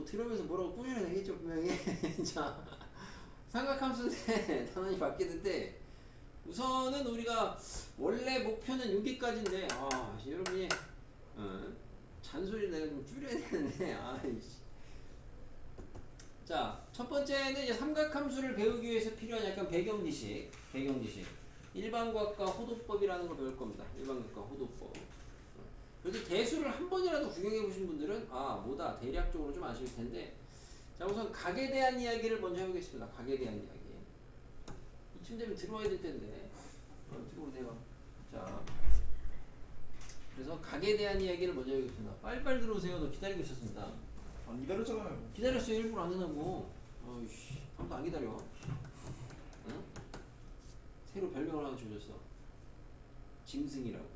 뭐 들으면서 뭐라고 꾸짖어야 되겠죠 분명히. 자, 삼각함수인데 단원이 바뀌는데 우선은 우리가 원래 목표는 여기까지인데 여러분이 잔소리 내가 좀 줄여야 되는데 아이씨. 자, 첫 번째는 이제 삼각함수를 배우기 위해서 필요한 약간 배경 지식. 일반과학과 호도법이라는 걸 배울 겁니다. 일반과학과 호도법. 그래도 대수를 한 번이라도 구경해 보신 분들은 뭐다 대략적으로 좀 아실 텐데, 자, 우선 각에 대한 이야기를 먼저 해보겠습니다. 각에 대한 이야기. 이쯤 되면 들어와야 될 텐데 들어오네요. 자, 그래서 각에 대한 이야기를 먼저 해보겠습니다. 빨리빨리 들어오세요. 너 기다리고 있었습니다. 안 기다렸잖아요. 기다렸어요. 일부러 안 해놓고. 어이씨, 아무도 안 기다려. 응? 새로 별명을 하나 주셨어. 짐승이라고.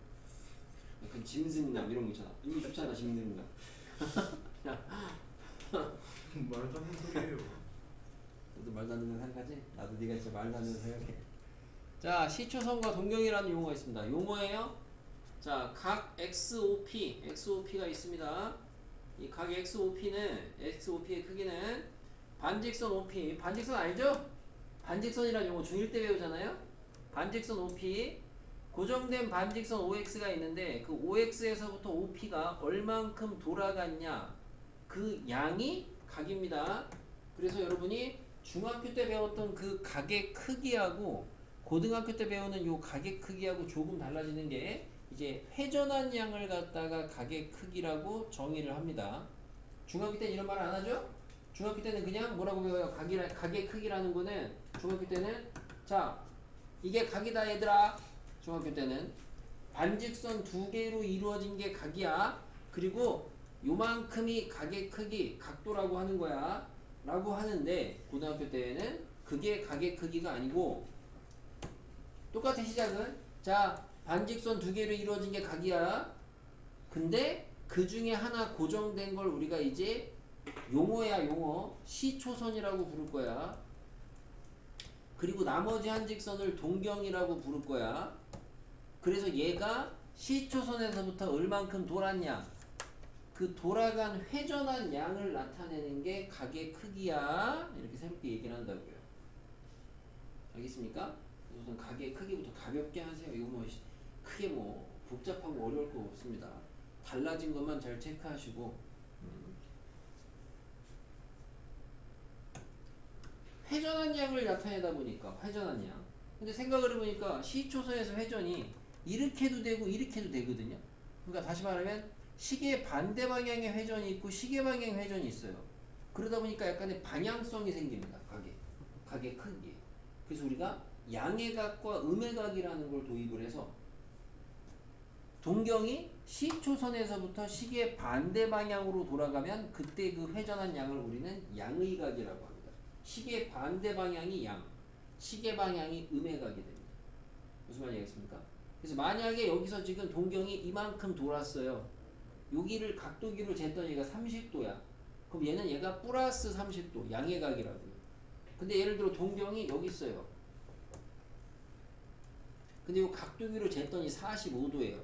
약간 짐승남 이런 거 있잖아. 이미 좋잖아, 짐승남. 말도 안 되는 소리예요. 너도 말도 안 되는 생각하지? 나도 네가 진짜 말도 안 되는 생각해. 자, 시초선과 동경이라는 용어가 있습니다. 용어예요. 자, 각 XOP가 있습니다. 이 각 XOP의 크기는 반직선 OP, 반직선 알죠? 반직선이라는 용어 중1 때 배우잖아요. 반직선 OP, 고정된 반직선 OX가 있는데 그 OX에서부터 OP가 얼만큼 돌아갔냐, 그 양이 각입니다. 그래서 여러분이 중학교 때 배웠던 그 각의 크기하고 고등학교 때 배우는 요 각의 크기하고 조금 달라지는 게 이제 회전한 양을 갖다가 각의 크기라고 정의를 합니다. 중학교 때는 이런 말 안 하죠? 중학교 때는 그냥 뭐라고 배워요? 각의 크기라는 거는 중학교 때는 자, 이게 각이다 얘들아. 중학교 때는 반직선 두 개로 이루어진 게 각이야. 그리고 요만큼이 각의 크기, 각도라고 하는 거야 라고 하는데, 고등학교 때에는 그게 각의 크기가 아니고 똑같은 시작은 자, 반직선 두 개로 이루어진 게 각이야. 근데 그 중에 하나 고정된 걸 우리가 이제 용어야, 용어. 시초선이라고 부를 거야. 그리고 나머지 한 직선을 동경이라고 부를 거야. 그래서 얘가 시초선에서부터 얼만큼 돌았냐, 그 돌아간 회전한 양을 나타내는 게 각의 크기야. 이렇게 새롭게 얘기를 한다고요. 알겠습니까? 우선 각의 크기부터 가볍게 하세요. 이거 뭐 크게 뭐 복잡하고 어려울 거 없습니다. 달라진 것만 잘 체크하시고. 회전한 양을 나타내다 보니까 회전한 양. 근데 생각을 해보니까 시초선에서 회전이 이렇게도 되고 이렇게도 되거든요. 그러니까 다시 말하면 시계 반대 방향의 회전이 있고 시계 방향의 회전이 있어요. 그러다 보니까 약간의 방향성이 생깁니다. 각의 크기. 그래서 우리가 양의 각과 음의 각이라는 걸 도입을 해서 동경이 시초선에서부터 시계 반대 방향으로 돌아가면 그때 그 회전한 양을 우리는 양의 각이라고 합니다. 시계 반대 방향이 양, 시계 방향이 음의 각이 됩니다. 무슨 말이겠습니까? 그래서 만약에 여기서 지금 동경이 이만큼 돌았어요. 여기를 각도기로 쟀더니 얘가 30도야. 그럼 얘가 플러스 30도, 양의 각이라고요. 근데 예를 들어 동경이 여기 있어요. 근데 이 각도기로 쟀더니 45도예요.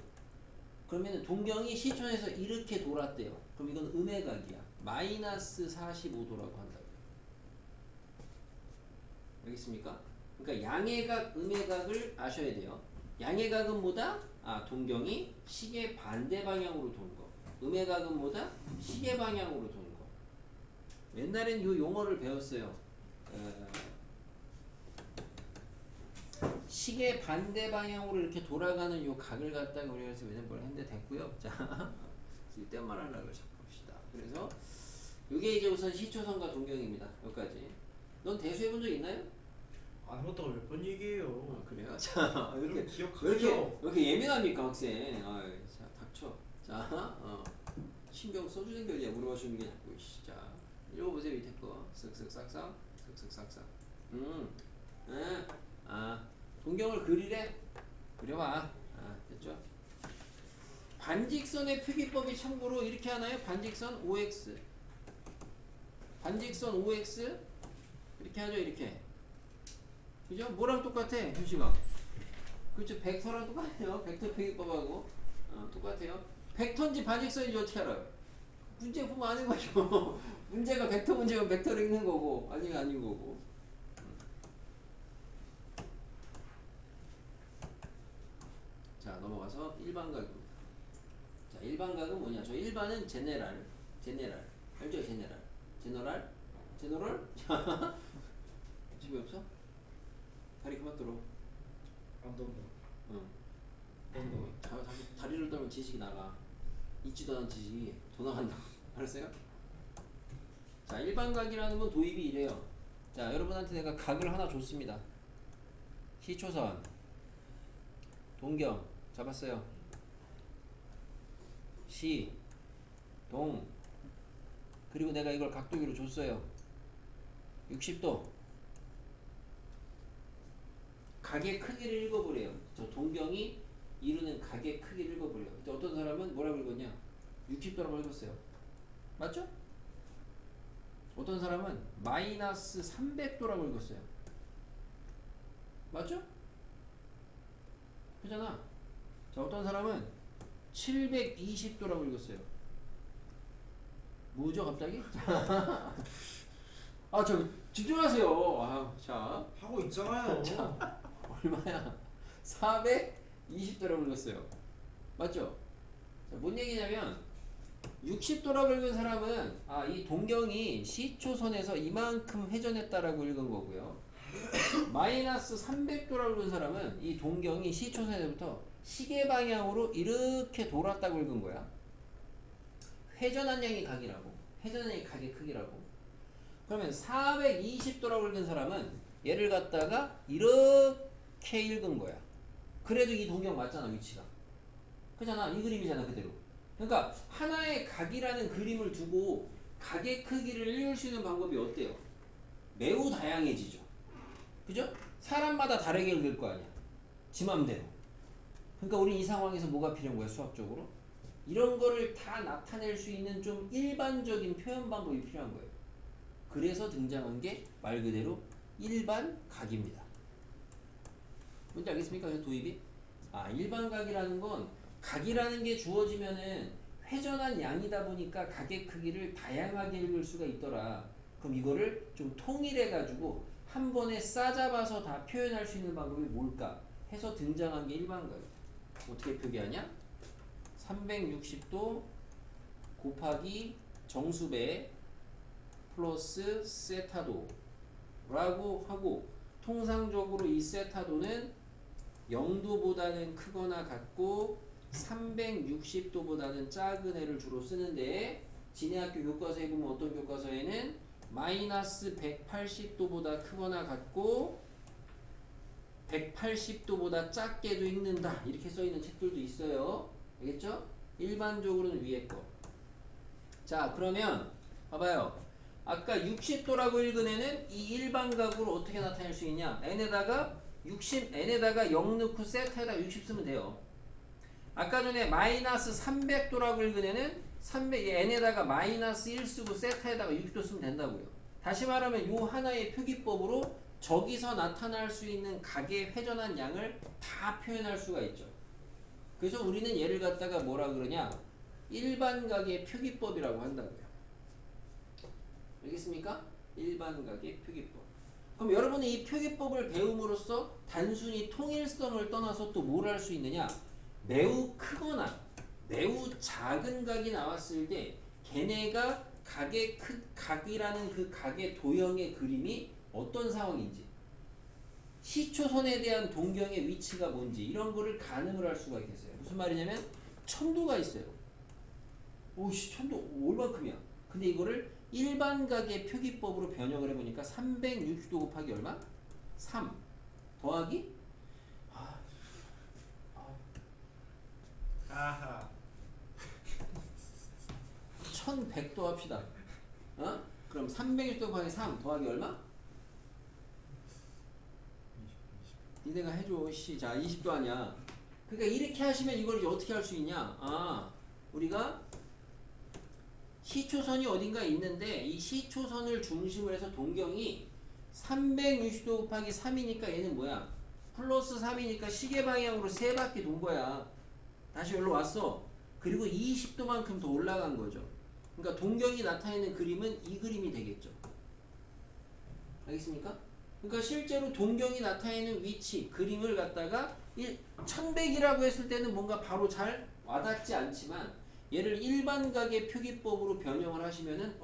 그러면 동경이 시초에서 이렇게 돌았대요. 그럼 이건 음의 각이야. 마이너스 45도라고 한다고요. 알겠습니까? 그러니까 양의 각, 음의 각을 아셔야 돼요. 양의 각은 뭐다? 동경이 시계 반대 방향으로 도는 거. 음의 각은 뭐다? 시계 방향으로 도는 거. 옛날엔 이 용어를 배웠어요. 시계 반대 방향으로 이렇게 돌아가는 요 각을 갖다가 우리가 그래서 뭘 했는데 됐고요. 자, 쓸데없는 말 하려고 자꾸 봅시다. 그래서 이게 이제 우선 시초선과 동경입니다. 여기까지. 넌 대수 해본 적 있나요? 안 해봤다고 몇 번 얘기해요. 그래요? 자, 여러분 왜 기억하세요. 이렇게 예민합니까, 학생? 자, 닥쳐. 자, 신경 써주는 게 어디야? 물어봐 주는 게 자꾸. 자, 읽어보세요, 밑에 거. 쓱쓱 싹싹, 쓱쓱 싹싹. 동경을 그리래? 그려봐. 됐죠? 반직선의 표기법이 참고로 이렇게 하나요? 반직선 OX. 반직선 OX. 이렇게 하죠, 이렇게. 그죠? 뭐랑 똑같아, 현식아? 그렇죠, 벡터랑 똑같아요. 벡터 표기법하고 똑같아요. 벡터인지 반직선인지 어떻게 알아요? 문제 보면 아는 거죠. 문제가 벡터 문제면 벡터를 읽는 거고 아니면 아닌 거고. 자 넘어가서 일반각입니다. 자 일반각은 뭐냐? 저 일반은 제네랄 알죠? 제너럴 집에 없어? 다리 그만 들어. 안 던져. 응. 다리를 떨면 지식이 나가. 있지도 않은 지식이 더 나간다. 알았어요? 자 일반각이라는 건 도입이 이래요. 자 여러분한테 내가 각을 하나 줬습니다. 시초선 동경 잡았어요. 시 동 그리고 내가 이걸 각도기로 줬어요. 60도. 각의 크기를 읽어보래요. 저 동경이 이루는 각의 크기를 읽어보래요. 근데 어떤 사람은 뭐라고 읽었냐? 60도라고 읽었어요. 맞죠? 어떤 사람은 마이너스 300도라고 읽었어요. 맞죠? 그잖아. 자 어떤 사람은 720도라고 읽었어요. 뭐죠 갑자기? 아 저 집중하세요. 아, 자 하고 있잖아요. 자, 얼마야? 420도라고 읽었어요. 맞죠? 자, 뭔 얘기냐면 60도라고 읽은 사람은 이 동경이 시초선에서 이만큼 회전했다라고 읽은 거고요. 마이너스 300도라고 읽은 사람은 이 동경이 시초선에서부터 시계 방향으로 이렇게 돌았다고 읽은 거야. 회전한 양이 각이라고. 회전한 양이 각의 크기라고. 그러면 420도라고 읽은 사람은 얘를 갖다가 이렇게 읽은 거야. 그래도 이 동경 맞잖아 위치가. 그잖아 이 그림이잖아 그대로. 그러니까 하나의 각이라는 그림을 두고 각의 크기를 읽을 수 있는 방법이 어때요? 매우 다양해지죠. 그죠? 사람마다 다르게 읽을 거 아니야. 지 맘대로. 그러니까 우리 이 상황에서 뭐가 필요한 거야 수학적으로? 이런 거를 다 나타낼 수 있는 좀 일반적인 표현 방법이 필요한 거예요. 그래서 등장한 게 말 그대로 일반각입니다. 뭔지 알겠습니까? 도입이? 일반각이라는 건 각이라는 게 주어지면은 회전한 양이다 보니까 각의 크기를 다양하게 읽을 수가 있더라. 그럼 이거를 좀 통일해 가지고 한 번에 싸잡아서 다 표현할 수 있는 방법이 뭘까 해서 등장한 게 일반각이다. 어떻게 표기하냐? 360도 곱하기 정수배 플러스 세타도 라고 하고, 통상적으로 이 세타도는 0도보다는 크거나 같고 360도보다는 작은 애를 주로 쓰는데, 진해학교 교과서에 보면 어떤 교과서에는 마이너스 180도보다 크거나 같고 180도보다 작게도 읽는다 이렇게 써있는 책들도 있어요. 알겠죠? 일반적으로는 위에 거. 자 그러면 봐봐요. 아까 60도라고 읽은 애는 이 일반각으로 어떻게 나타낼 수 있냐? n에다가 0 넣고 세타에다가 60 쓰면 돼요. 아까 전에 마이너스 300도라고 읽은 애는 n에다가 마이너스 1 쓰고 세타에다가 60도 쓰면 된다고요. 다시 말하면 요 하나의 표기법으로 저기서 나타날 수 있는 각의 회전한 양을 다 표현할 수가 있죠. 그래서 우리는 얘를 갖다가 뭐라 그러냐? 일반각의 표기법이라고 한다고요. 알겠습니까? 일반각의 표기법. 그럼 여러분이 이 표기법을 배움으로써 단순히 통일성을 떠나서 또 뭘 할 수 있느냐? 매우 크거나 매우 작은 각이 나왔을 때 걔네가 각이라는 그 각의 도형의 그림이 어떤 상황인지, 시초선에 대한 동경의 위치가 뭔지 이런 거를 가늠을 할 수가 있겠어요. 무슨 말이냐면 천도가 있어요. 오씨 천도 얼만큼이야? 근데 이거를 일반각의 표기법으로 변형을 해보니까 360도 곱하기 얼마? 3 더하기 아하. 1100도 합시다. 그럼 360도 곱하기 3 더하기 얼마? 니네가 해줘. 자 20도 아니야. 그러니까 이렇게 하시면 이걸 이제 어떻게 할 수 있냐? 우리가 시초선이 어딘가에 있는데 이 시초선을 중심으로 해서 동경이 360도 곱하기 3이니까 얘는 뭐야? 플러스 3이니까 시계 방향으로 3바퀴 돈 거야. 다시 여기로 왔어. 그리고 20도만큼 더 올라간 거죠. 그러니까 동경이 나타내는 그림은 이 그림이 되겠죠. 알겠습니까? 그러니까 실제로 동경이 나타내는 위치, 그림을 갖다가 1100이라고 했을 때는 뭔가 바로 잘 와닿지 않지만 얘를 일반각의 표기법으로 변형을 하시면은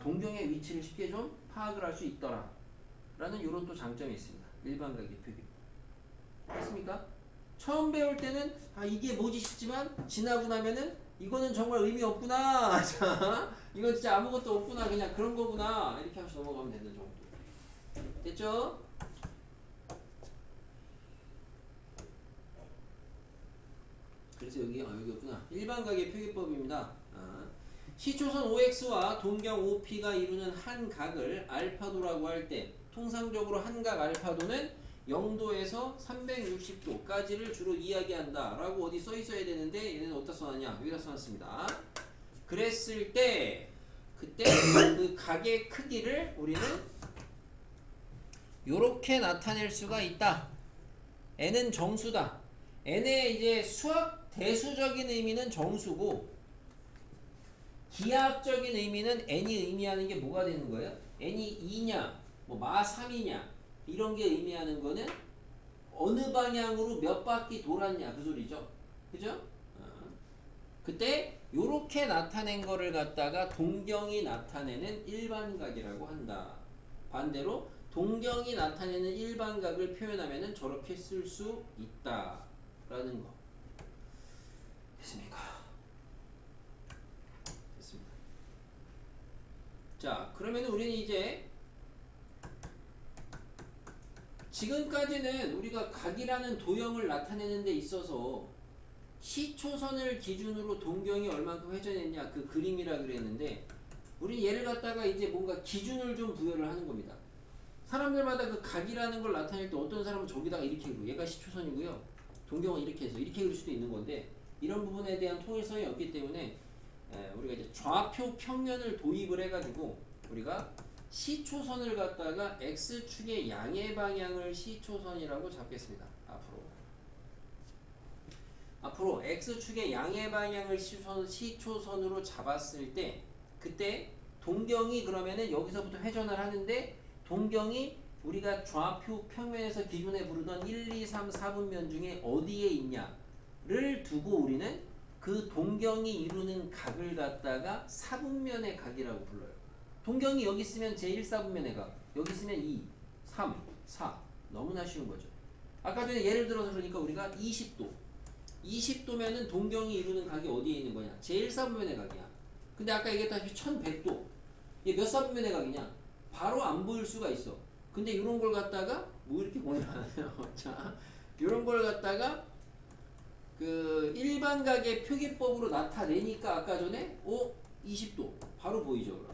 동경의 위치를 쉽게 좀 파악을 할 수 있더라 라는 이런 또 장점이 있습니다. 일반각의 표기법. 알겠습니까? 처음 배울 때는 이게 뭐지 싶지만 지나고 나면은 이거는 정말 의미 없구나. 자, 이건 진짜 아무것도 없구나. 그냥 그런 거구나. 이렇게 하면서 넘어가면 되는 정도. 됐죠? 그래서 여기였구나. 일반각의 표기법입니다. 시초선 OX와 동경 OP가 이루는 한 각을 알파도라고 할 때 통상적으로 한 각 알파도는 0도에서 360도까지를 주로 이야기한다 라고 어디 써 있어야 되는데 얘는 어디다 써놨냐? 여기다 써놨습니다. 그랬을 때 그때 그 각의 크기를 우리는 요렇게 나타낼 수가 있다. n은 정수다. n의 이제 수학 대수적인 의미는 정수고 기하학적인 의미는 n이 의미하는 게 뭐가 되는 거예요? n이 2냐, 마 3이냐 이런 게 의미하는 거는 어느 방향으로 몇 바퀴 돌았냐 그 소리죠. 그죠? 그때 요렇게 나타낸 거를 갖다가 동경이 나타내는 일반각이라고 한다. 반대로 동경이 나타내는 일반각을 표현하면은 저렇게 쓸 수 있다 라는 거. 됐습니까? 됐습니다. 자, 그러면 우리는 이제 지금까지는 우리가 각이라는 도형을 나타내는 데 있어서 시초선을 기준으로 동경이 얼만큼 회전했냐 그 그림이라 그랬는데 우리 얘를 갖다가 이제 뭔가 기준을 좀 부여를 하는 겁니다. 사람들마다 그 각이라는 걸 나타낼 때 어떤 사람은 저기다가 이렇게 그리고 얘가 시초선이고요. 동경은 이렇게 해서 이렇게 그릴 수도 있는 건데 이런 부분에 대한 통일성이 없기 때문에 우리가 이제 좌표 평면을 도입을 해가지고 우리가 시초선을 갖다가 x축의 양의 방향을 시초선이라고 잡겠습니다. 앞으로 x축의 양의 방향을 시초선으로 잡았을 때 그때 동경이 그러면은 여기서부터 회전을 하는데 동경이 우리가 좌표 평면에서 기존에 부르던 1, 2, 3, 4분면 중에 어디에 있냐를 두고 우리는 그 동경이 이루는 각을 갖다가 4분면의 각이라고 불러요. 동경이 여기 있으면 제1사분면의 각, 여기 있으면 2, 3, 4 너무나 쉬운 거죠. 아까 전에 예를 들어서 그러니까 우리가 20도면은 동경이 이루는 각이 어디에 있는 거냐? 제1사분면의 각이야. 근데 아까 얘기했다시피 1100도 얘 몇 사분면의 각이냐? 바로 안 보일 수가 있어. 근데 이런 걸 갖다가 뭐 이렇게 공유하나요? 자, 이런 걸 갖다가 그 일반각의 표기법으로 나타내니까 아까 전에 20도 바로 보이죠. 그럼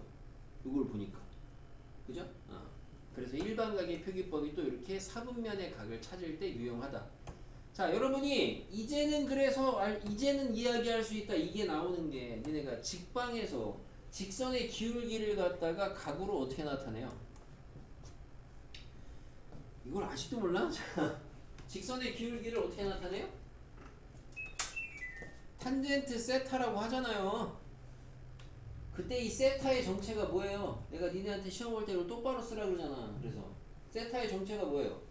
이걸 보니까 그죠? 그래서 일반각의 표기법이 또 이렇게 4분면의 각을 찾을 때 유용하다. 자, 여러분이 이제는 이야기할 수 있다. 이게 나오는 게 니네가 직방에서 직선의 기울기를 갖다가 각으로 어떻게 나타내요? 이걸 아직도 몰라? 자, 직선의 기울기를 어떻게 나타내요? 탄젠트 세타라고 하잖아요. 그때 이 세타의 정체가 뭐예요? 내가 니네한테 시험 볼 때 이걸 똑바로 쓰라 그러잖아. 그래서 세타의 정체가 뭐예요?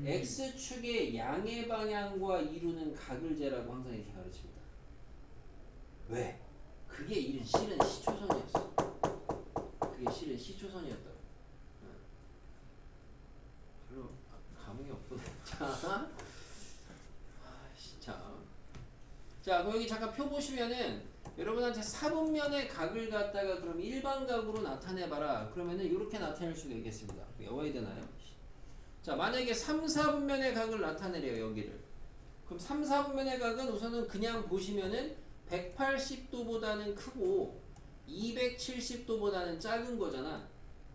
X축의 양의 방향과 이루는 각을 재라고 항상 이렇게 가르칩니다. 왜? 그게 실은 시초선이었어. 그게 실은 시초선이었다. 별로 감흥이 없거든. 자, 여기 잠깐 표 보시면은 여러분한테 4분면의 각을 갖다가 그럼 일반각으로 나타내봐라. 그러면은 이렇게 나타낼 수가 있겠습니다. 외워야 되나요? 자, 만약에 3, 4분면의 각을 나타내래요. 여기를. 그럼 3, 4분면의 각은 우선은 그냥 보시면은 180도보다는 크고 270도보다는 작은 거잖아.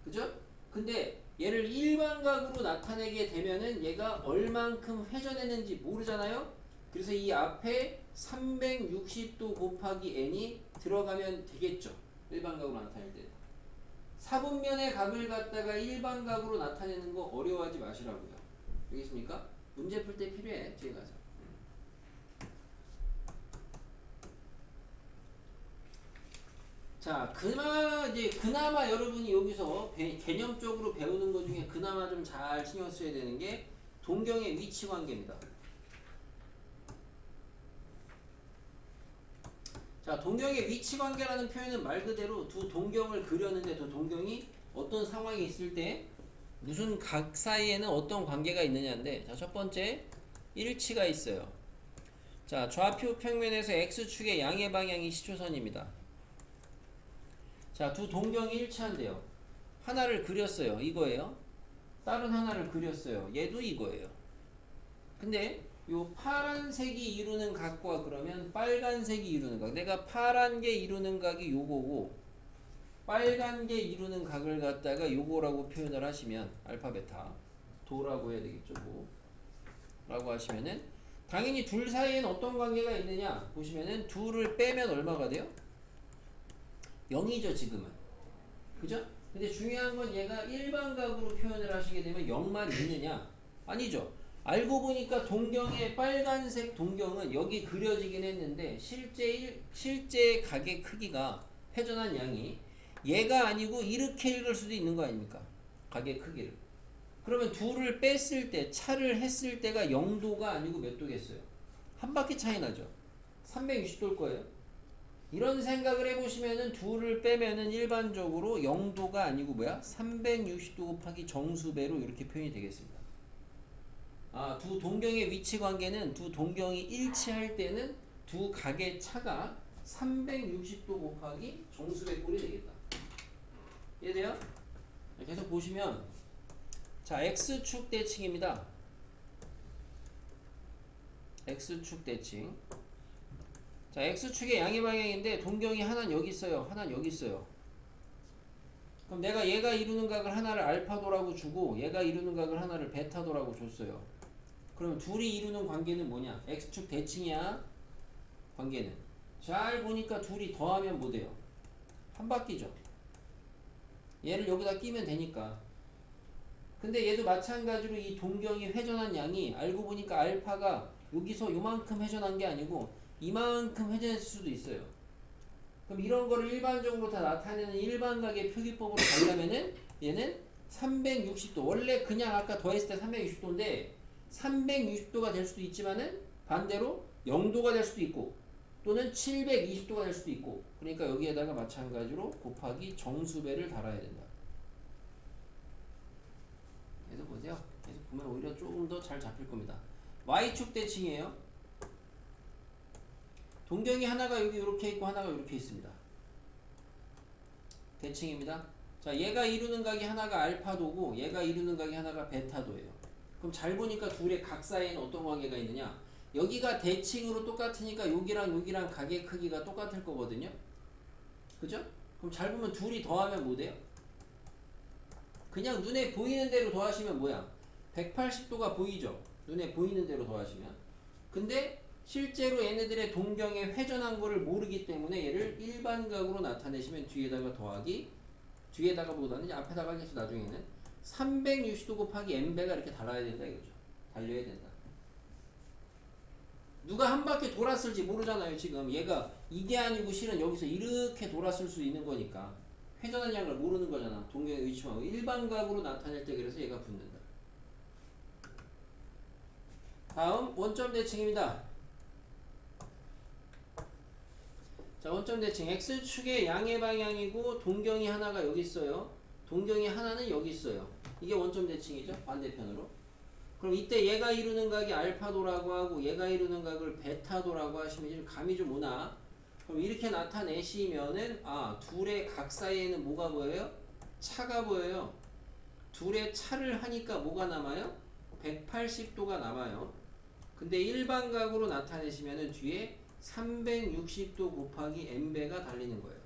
그죠? 근데 얘를 일반각으로 나타내게 되면은 얘가 얼만큼 회전했는지 모르잖아요. 그래서 이 앞에 360도 곱하기 n이 들어가면 되겠죠. 일반각으로 나타낼 때. 4분면의 각을 갖다가 일반각으로 나타내는 거 어려워하지 마시라고요. 알겠습니까? 문제 풀 때 필요해. 뒤에 가서. 자, 그나마 여러분이 여기서 개념적으로 배우는 것 중에 그나마 좀 잘 신경 써야 되는 게 동경의 위치 관계입니다. 자, 동경의 위치 관계라는 표현은 말 그대로 두 동경을 그렸는데 두 동경이 어떤 상황이 있을 때 무슨 각 사이에는 어떤 관계가 있느냐인데, 자, 첫 번째 일치가 있어요. 자, 좌표 평면에서 x축의 양의 방향이 시초선입니다. 자, 두 동경이 일치한대요. 하나를 그렸어요. 이거예요. 다른 하나를 그렸어요. 얘도 이거예요. 근데 요 파란색이 이루는 각과 그러면 빨간색이 이루는 각, 내가 파란 게 이루는 각이 요거고 빨간 게 이루는 각을 갖다가 요거라고 표현을 하시면 알파 베타 도라고 해야 되겠죠. 뭐 라고 하시면은 당연히 둘 사이에는 어떤 관계가 있느냐 보시면은 둘을 빼면 얼마가 돼요? 0이죠 지금은. 그죠? 근데 중요한 건 얘가 일반각으로 표현을 하시게 되면 0만 있느냐? 아니죠. 알고 보니까 동경의 빨간색 동경은 여기 그려지긴 했는데 실제 각의 크기가 회전한 양이 얘가 아니고 이렇게 읽을 수도 있는 거 아닙니까? 각의 크기를. 그러면 둘을 뺐을 때 차를 했을 때가 0도가 아니고 몇 도겠어요? 한 바퀴 차이 나죠. 360도일 거예요. 이런 생각을 해보시면은 둘을 빼면은 일반적으로 0도가 아니고 뭐야? 360도 곱하기 정수배로 이렇게 표현이 되겠습니다. 아, 두 동경의 위치 관계는 두 동경이 일치할 때는 두 각의 차가 360도 곱하기 정수배 꼴이 되겠다. 이해돼요? 계속 보시면 자, x축 대칭입니다. x축 대칭. 자, x축의 양의 방향인데 동경이 하나는 여기 있어요. 하나는 여기 있어요. 그럼 내가 얘가 이루는 각을 하나를 알파도라고 주고 얘가 이루는 각을 하나를 베타도라고 줬어요. 그럼 둘이 이루는 관계는 뭐냐? x축 대칭이야. 관계는. 잘 보니까 둘이 더하면 뭐 돼요? 한 바퀴죠. 얘를 여기다 끼면 되니까. 근데 얘도 마찬가지로 이 동경이 회전한 양이 알고 보니까 알파가 여기서 요만큼 회전한 게 아니고 이만큼 회전했을 수도 있어요. 그럼 이런 거를 일반적으로 다 나타내는 일반각의 표기법으로 가려면은 얘는 360도. 원래 그냥 아까 더했을 때 360도인데 360도가 될 수도 있지만은 반대로 0도가 될 수도 있고 또는 720도가 될 수도 있고 그러니까 여기에다가 마찬가지로 곱하기 정수배를 달아야 된다. 계속 보세요. 계속 보면 오히려 조금 더 잘 잡힐 겁니다. Y축 대칭이에요. 동경이 하나가 여기 이렇게 있고 하나가 이렇게 있습니다. 대칭입니다. 자, 얘가 이루는 각이 하나가 알파도고 얘가 이루는 각이 하나가 베타도예요. 그럼 잘 보니까 둘의 각 사이에는 어떤 관계가 있느냐? 여기가 대칭으로 똑같으니까 여기랑 각의 크기가 똑같을 거거든요. 그죠? 그럼 잘 보면 둘이 더하면 뭐 돼요? 그냥 눈에 보이는 대로 더하시면 뭐야? 180도가 보이죠? 눈에 보이는 대로 더하시면. 근데 실제로 얘네들의 동경에 회전한 거를 모르기 때문에 얘를 일반각으로 나타내시면 뒤에다가 더하기 뒤에다가 보다는 이제 앞에다가 하겠죠. 나중에는 360도 곱하기 n배가 이렇게 달아야 된다 이거죠. 달려야 된다. 누가 한 바퀴 돌았을지 모르잖아요. 지금 얘가 이게 아니고 실은 여기서 이렇게 돌았을 수 있는 거니까 회전한 양을 모르는 거잖아. 동경의 위치만 일반각으로 나타낼 때 그래서 얘가 붙는다. 다음 원점 대칭입니다. 자, 원점 대칭 x축의 양의 방향이고 동경이 하나가 여기 있어요. 동경이 하나는 여기 있어요. 이게 원점 대칭이죠. 반대편으로. 그럼 이때 얘가 이루는 각이 알파도라고 하고 얘가 이루는 각을 베타도라고 하시면 좀 감이 좀 오나? 그럼 이렇게 나타내시면은 아, 둘의 각 사이에는 뭐가 보여요? 차가 보여요. 둘의 차를 하니까 뭐가 남아요? 180도가 남아요. 근데 일반각으로 나타내시면은 뒤에 360도 곱하기 n배가 달리는 거예요.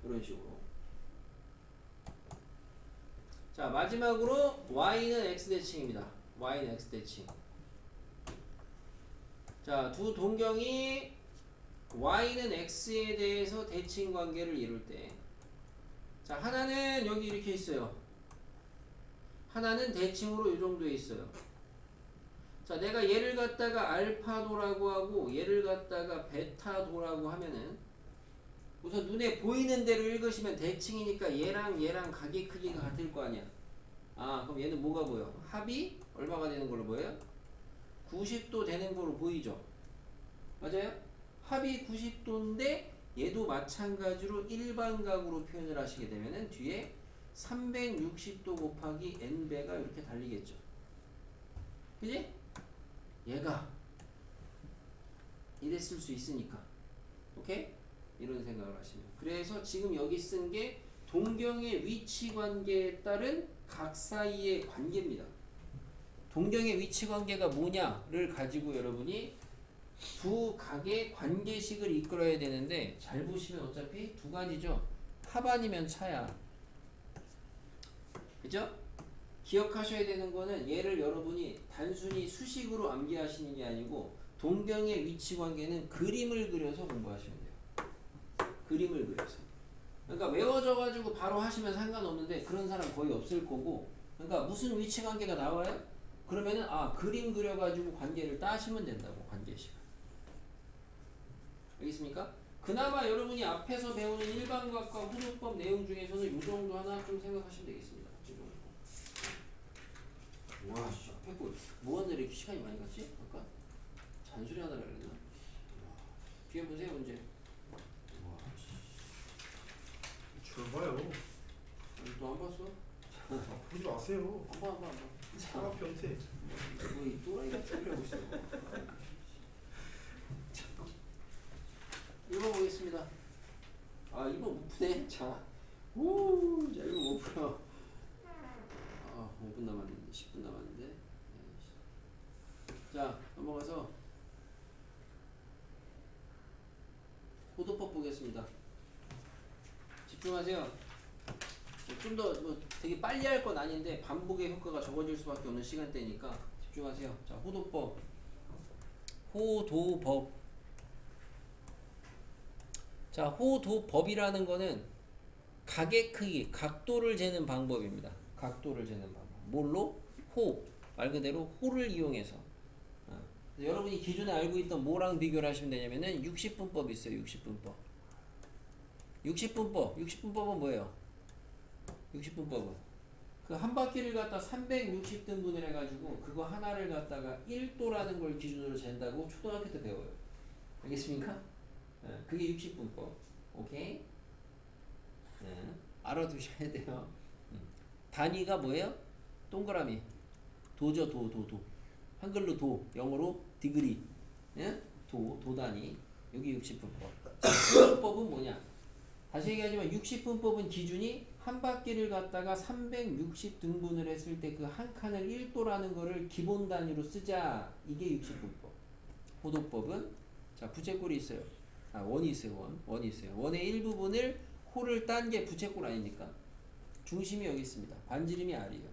이런 식으로. 자, 마지막으로 y는 x대칭입니다. y는 x대칭. 자, 두 동경이 y는 x에 대해서 대칭 관계를 이룰 때 자, 하나는 여기 이렇게 있어요. 하나는 대칭으로 이 정도에 있어요. 자, 내가 얘를 갖다가 알파도라고 하고 얘를 갖다가 베타도라고 하면은 우선 눈에 보이는 대로 읽으시면 대칭이니까 얘랑 각의 크기가 같을 거 아니야. 아, 그럼 얘는 뭐가 보여? 합이 얼마가 되는 걸로 보여요? 90도 되는 걸로 보이죠? 맞아요? 합이 90도인데 얘도 마찬가지로 일반각으로 표현을 하시게 되면은 뒤에 360도 곱하기 n배가 이렇게 달리겠죠. 그지? 얘가 이래 쓸 수 있으니까. 오케이? 이런 생각을 하시면. 그래서 지금 여기 쓴 게 동경의 위치 관계에 따른 각 사이의 관계입니다. 동경의 위치 관계가 뭐냐를 가지고 여러분이 두 각의 관계식을 이끌어야 되는데 잘 보시면 어차피 두 가지죠. 합 아니면 차야. 그죠? 기억하셔야 되는 거는 얘를 여러분이 단순히 수식으로 암기하시는 게 아니고 동경의 위치 관계는 그림을 그려서 공부하시면 돼요. 그림을 그려서. 그러니까 외워져 가지고 바로 하시면 상관없는데 그런 사람 거의 없을 거고. 그러니까 무슨 위치 관계가 나와요? 그러면은 아, 그림 그려 가지고 관계를 따시면 된다고. 관계식. 알겠습니까? 그나마 여러분이 앞에서 배우는 일반각과 호도법 내용 중에서는 이 정도 하나 좀 생각하시면 되겠습니다. 와, 씨, 앞에 거 뭐하느라 이렇게 시간이 많이 갔지? 아까 잔소리 하느라 그랬나? 뒤에 보세요, 문제. 와, 줘봐요. 또 안 봤어? 보지 마세요. 한 번. 사과 변태. 뭐이 또라이 같은 소리 하고 있어. 읽어보겠습니다. 아, 이거 못 푸네. 자, 자, 이거 못 풀어. 아, 5분 남았는데, 10분 남았는데. 자, 넘어가서 호도법 보겠습니다. 집중하세요. 좀 더 뭐 되게 빨리 할 건 아닌데 반복의 효과가 적어질 수밖에 없는 시간대니까 집중하세요. 자, 호도법. 호도법. 자, 호도법이라는 거는 각의 크기, 각도를 재는 방법입니다. 각도를 재는 방법. 뭘로? 호. 말 그대로 호를 이용해서. 그래서 여러분이 기존에 알고 있던 뭐랑 비교를 하시면 되냐면은 60분법 있어요. 60분법. 60분법은 뭐예요? 60분법은 그 한 바퀴를 갖다 360등분을 해가지고 그거 하나를 갖다가 1도라는 걸 기준으로 잰다고 초등학교 때 배워요. 알겠습니까? 그게 60분법. 오케이? 알아두셔야 돼요. 단위가 뭐예요? 동그라미. 도죠, 도. 한글로 도, 영어로 디그리. 예? 도 단위. 여기 60분법. 60분법은 뭐냐? 다시 얘기하지만 60분법은 기준이 한 바퀴를 갖다가 360등분을 했을 때 그 한 칸을 1도라는 거를 기본 단위로 쓰자. 이게 60분법. 호도법은 자, 부채꼴이 있어요. 아, 원이 있어요. 원이 있어요. 원의 일부분을 호를 딴 게 부채꼴 아닙니까? 중심이 여기 있습니다. 반지름이 R이에요.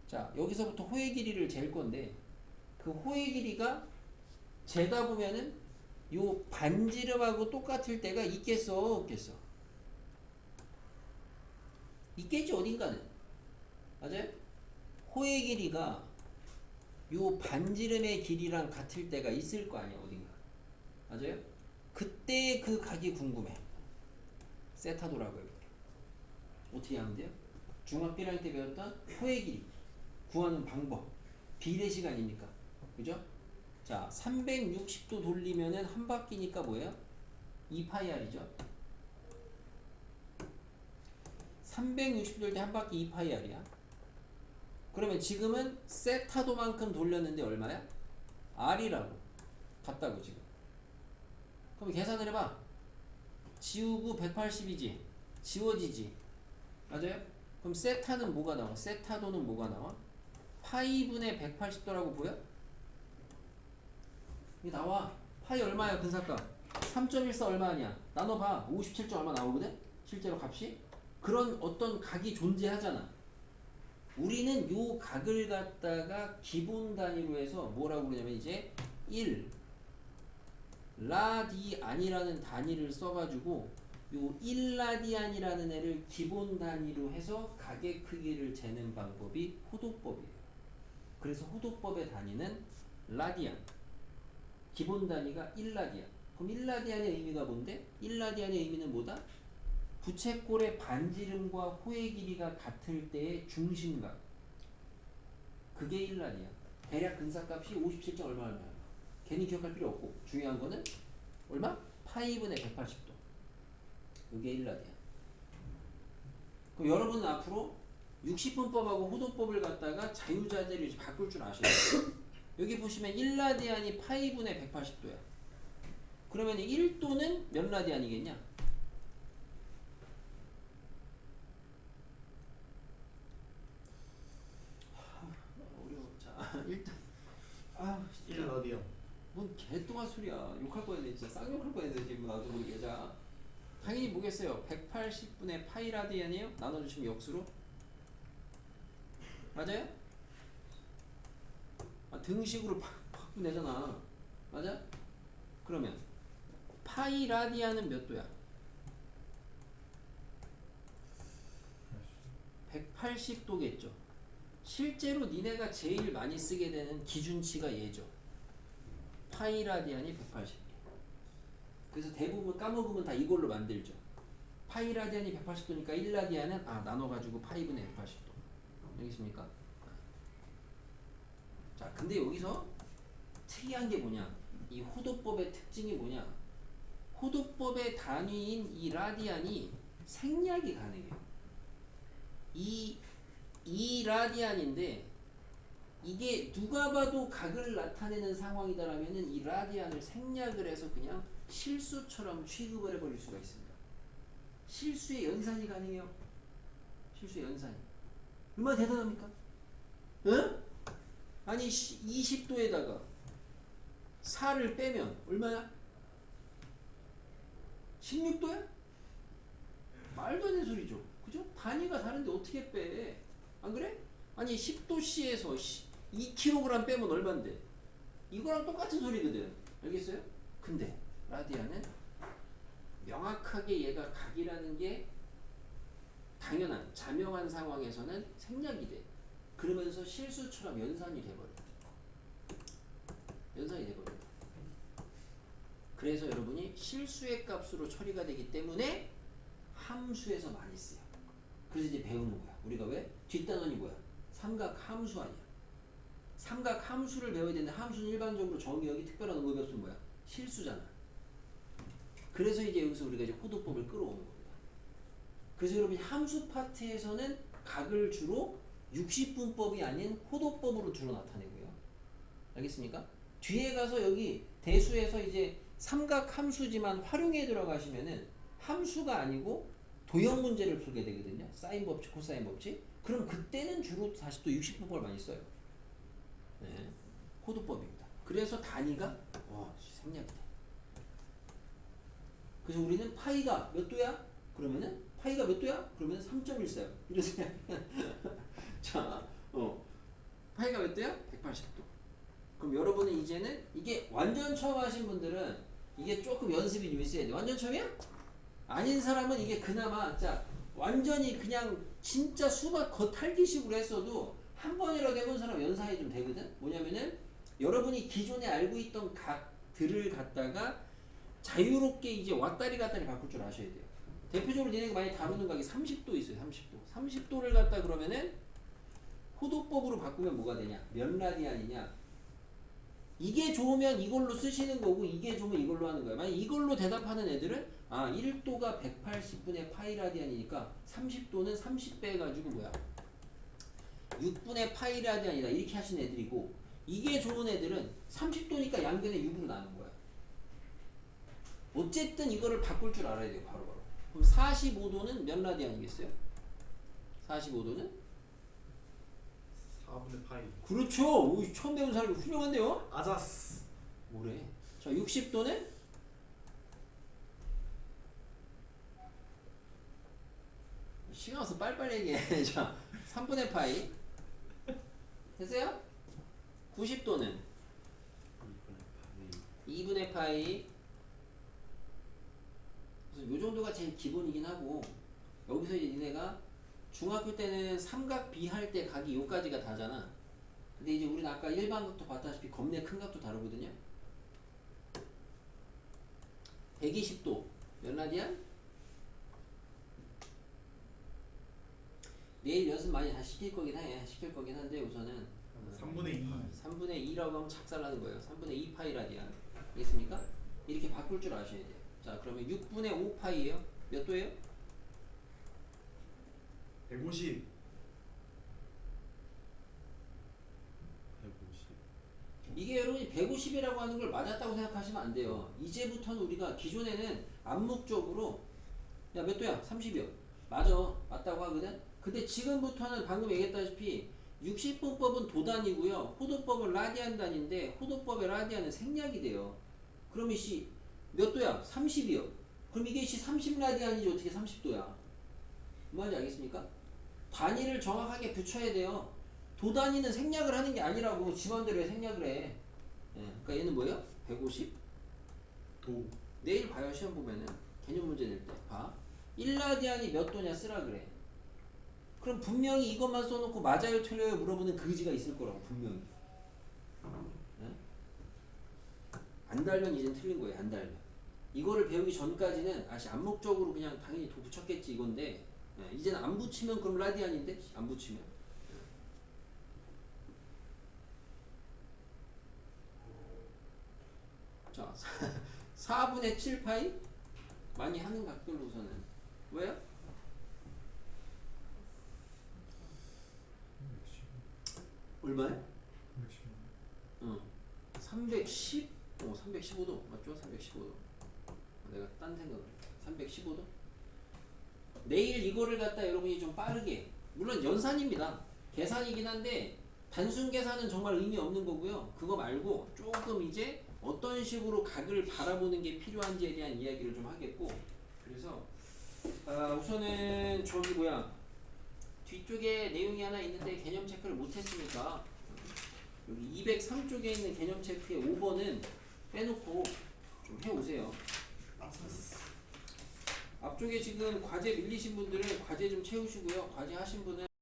자, 여기서부터 호의 길이를 잴 건데 그 호의 길이가 재다 보면은 요 반지름하고 똑같을 때가 있겠어, 없겠어? 있겠지, 어딘가는. 맞아요? 호의 길이가 요 반지름의 길이랑 같을 때가 있을 거 아니야, 어딘가. 맞아요? 그때 그 각이 궁금해. 세타도라고요. 어떻게 하면 돼요? 중학교 1학년 때 배웠던 호의 길이 구하는 방법. 비례식 아닙니까? 그죠? 자, 360도 돌리면은 한 바퀴니까 뭐예요? 2파이r이죠. 360도 돌 때 한 바퀴 2파이r이야. 그러면 지금은 세타도만큼 돌렸는데 얼마야? r이라고. 같다고 지금. 그럼 계산을 해봐. 지우고 180이지. 지워지지. 맞아요? 그럼 세타는 뭐가 나와? 세타도는 뭐가 나와? 파이분의 180도라고 보여? 이게 나와. 파이 얼마야, 근사값? 3.14 얼마 아니야? 나눠봐. 57점 얼마 나오거든? 실제로 값이? 그런 어떤 각이 존재하잖아. 우리는 요 각을 갖다가 기본 단위로 해서 뭐라고 그러냐면 이제 1 라디안이라는 단위를 써가지고 요 1라디안이라는 애를 기본 단위로 해서 각의 크기를 재는 방법이 호도법이에요. 그래서 호도법의 단위는 라디안. 기본 단위가 1라디안. 그럼 1라디안의 의미가 뭔데? 1라디안의 의미는 뭐다? 부채꼴의 반지름과 호의 길이가 같을 때의 중심각. 그게 1라디안. 대략 근사값이 57점 얼마나. 괜히 기억할 필요 없고 중요한 거는 얼마? 파이분의 180도. 이게 1라디안. 그럼 여러분은 앞으로 60분법하고 호도법을 갖다가 자유자재로 이제 바꿀 줄 아셔야 돼요. 여기 보시면 1라디안이 파이분의 180도야. 그러면 1도는 몇 라디안이겠냐? 어려워. 자, 일단 1라디언. 뭔 개똥한 소리야. 욕할 뻔했네. 진짜 쌍욕할 뻔했네. 지금 나도 모르게. 자, 당연히 뭐겠어요? 180분의 파이 라디안이에요? 나눠주시면 역수로? 맞아요? 등식으로 바꾸내잖아. 맞아? 그러면 파이 라디안은 몇 도야? 180도겠죠. 실제로 니네가 제일 많이 쓰게 되는 기준치가 얘죠. 파이 라디안이 180. 그래서 대부분 까먹으면 다 이걸로 만들죠. 파이 라디안이 180도니까 1라디안은 나눠가지고 파이분의 180도. 알겠습니까? 자, 근데 여기서 특이한 게 뭐냐? 이 호도법의 특징이 뭐냐? 호도법의 단위인 이 라디안이 생략이 가능해요. 이 라디안인데 이게 누가 봐도 각을 나타내는 상황이다라면은 이 라디안을 생략을 해서 그냥 실수처럼 취급을 해버릴 수가 있습니다. 실수의 연산이 가능해요. 실수의 연산이. 얼마나 대단합니까? 응? 아니 20도에다가 4를 빼면 얼마야? 16도야? 말도 안 되는 소리죠. 그죠? 단위가 다른데 어떻게 빼? 안 그래? 아니 10도씨에서 2kg 빼면 얼만데? 이거랑 똑같은 소리거든. 알겠어요? 근데 라디안은 명확하게 얘가 각이라는 게 당연한 자명한 상황에서는 생략이 돼. 그러면서 실수처럼 연산이 돼버려. 연산이 돼버려. 그래서 여러분이 실수의 값으로 처리가 되기 때문에 함수에서 많이 쓰여. 그래서 이제 배우는 거야. 우리가 왜? 뒷단원이 뭐야? 삼각 함수 아니야. 삼각 함수를 배워야 되는데 함수는 일반적으로 정의역이 특별한 의미 없으면 뭐야? 실수잖아. 그래서 이제 여기서 우리가 이제 호도법을 끌어오는 겁니다. 그래서 여러분이 함수 파트에서는 각을 주로 60분법이 아닌 호도법으로 주로 나타내고요. 알겠습니까? 뒤에 가서 여기 대수에서 이제 삼각 함수지만 활용해 들어가시면은 함수가 아니고 도형 문제를 풀게 되거든요. 사인 법칙, 코사인 법칙. 그럼 그때는 주로 다시 또 60분법을 많이 써요. 네. 호도법입니다. 그래서 단위가 생략이 돼. 그래서 우리는 파이가 몇 도야? 그러면은 파이가 몇 도야? 그러면 3.14요. 이러세요. 자, 파이가 몇 도야? 180도. 그럼 여러분은 이제는 이게 완전 처음 하신 분들은 이게 조금 연습이 좀 있어야 돼. 완전 처음이야? 아닌 사람은 이게 그나마 완전히 그냥 진짜 수박 겉핥기식으로 했어도 한 번이라도 해본 사람 연상이 좀 되거든. 뭐냐면은 여러분이 기존에 알고 있던 각들을 갖다가 자유롭게 이제 왔다리 갔다리 바꿀 줄 아셔야 돼요. 대표적으로 니네가 많이 다루는 각이 30도 있어요. 30도. 30도를 갖다 그러면은 호도법으로 바꾸면 뭐가 되냐? 몇 라디안이냐? 이게 좋으면 이걸로 쓰시는 거고 이게 좋으면 이걸로 하는 거야. 만약 이걸로 대답하는 애들은 1도가 180분의 파이 라디안이니까 30도는 30배 해가지고 뭐야? 6분의 파이 라디안이다. 이렇게 하시는 애들이고 이게 좋은 애들은 30도니까 양변에 6으로 나눈 거야. 어쨌든 이거를 바꿀 줄 알아야 돼요. 바로바로. 그럼 45도는 몇 라디안이겠어요? 45도는? 4분의 파이. 그렇죠. 오, 처음 배운 사람이 훌륭한데요? 아자스. 뭐래? 자, 60도는? 시간 없어. 빨리빨리 얘기해. 자, 3분의 파이. 됐어요? 90도는? 2분의 파이. 그래서 요 정도가 제일 기본이긴 하고 여기서 이제 니네가 중학교 때는 삼각 비할 때 각이 요까지가 다잖아. 근데 이제 우리는 아까 일반 각도 봤다시피 겁내 큰 각도 다르거든요. 120도 몇 라디안? 내일 연습 많이 다 시킬 거긴 한데 우선은 3분의 2. 3분의 2라고 하면 작살나는 거예요. 3분의 2 파이 라디안. 알겠습니까? 이렇게 바꿀 줄 아셔야 돼요. 자, 그러면 6분의 5 파이예요. 몇 도예요? 150. 150. 이게 여러분이 150이라고 하는 걸 맞았다고 생각하시면 안 돼요. 이제부터는 우리가 기존에는 암묵적으로 야, 몇 도야? 30이요. 맞아. 맞다고 하거든. 근데 지금부터는 방금 얘기했다시피 60분법은 도단이고요. 호도법은 라디안 단인데 호도법의 라디안은 생략이 돼요. 그럼 이씨 몇 도야? 30이요. 그럼 이게 이씨 30라디안이지 어떻게 30도야? 뭔지 알겠습니까? 단위를 정확하게 붙여야 돼요. 도단위는 생략을 하는 게 아니라고 지맘대로 생략을 해. 예, 그러니까 얘는 뭐예요? 150? 도. 내일 봐요. 시험 보면은 개념 문제 낼 때 봐. 1라디안이 몇 도냐 쓰라 그래. 그럼 분명히 이것만 써놓고 맞아요 틀려요 물어보는 그지가 있을 거라고 분명히. 예? 안 달면 이젠 틀린 거예요. 안 달면. 이거를 배우기 전까지는 아시 암묵적으로 그냥 당연히 도 붙였겠지 이건데 예, 이제는 안 붙이면 그럼 라디안인데 안 붙이면 자 4분의 7 파이 많이 하는 각별로 우선은 왜요? 얼마야? 310? 315도 맞죠? 315도 내가 딴 생각을 해 315도? 내일 이거를 갖다 여러분이 좀 빠르게 물론 연산입니다 계산이긴 한데 단순 계산은 정말 의미 없는 거고요 그거 말고 조금 이제 어떤 식으로 각을 바라보는 게 필요한지에 대한 이야기를 좀 하겠고 그래서 우선은 저기 뭐야 뒤쪽에 내용이 하나 있는데 개념 체크를 못했으니까 여기 203쪽에 있는 개념 체크의 5번은 빼놓고 좀 해오세요. 앞쪽에 지금 과제 밀리신 분들은 과제 좀 채우시고요. 과제 하신 분은